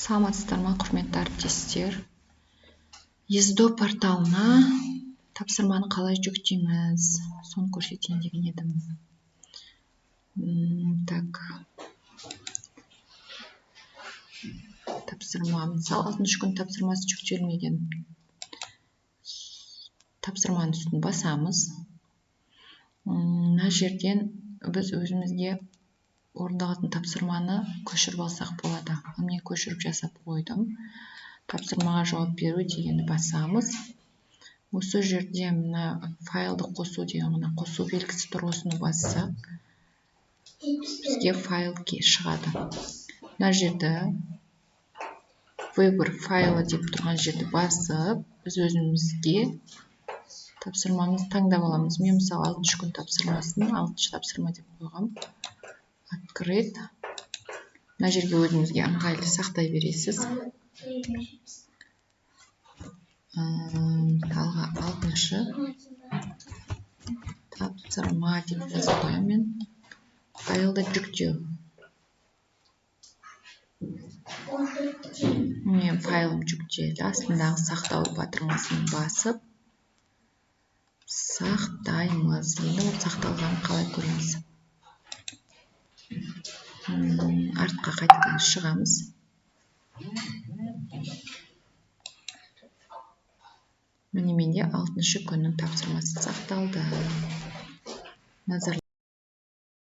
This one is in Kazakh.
Саламатсыздар ма, құрметті әріптестер? ЕСДО порталына тапсырманы қалай жүктейміз, соны көрсетейін деген едім. Тапсырма, мысалы 6 күн тапсырмасы жүктелмеген. Тапсырманың үстін басамыз. Мына жерден біз өзімізге орындалатын тапсырманы көшіріп алсақ болады. Мен көшіріп жасап қойдым. Тапсырмаға жауап беру дегенді басамыз. Осы жерде мына файлды қосу деген мына қосу белгісі тұр, осыны бассақ, бізге файл шығады. Мына жерді выбор файлы деп тұрған жерді басып, біз өзімізге тапсырмамызды таңдап аламыз. Мен мысалы 6 күн тапсырмасын 6 тапсырма деп қойғам. Открыть. Мына жерге өзіңізге ыңғайлы сақтай бересіз. Алға 6 тапсырма деп жазып қоямын мен. Файлды жүктеу. Мен файлым жүктелді. Астындағы сақтау батырмасын басып сақтаймыз. Енді ол сақталғанын қалай көреміз? Артқа қайтадан шығамыз. Міне менде 6 күннің тапсырмасы сақталды.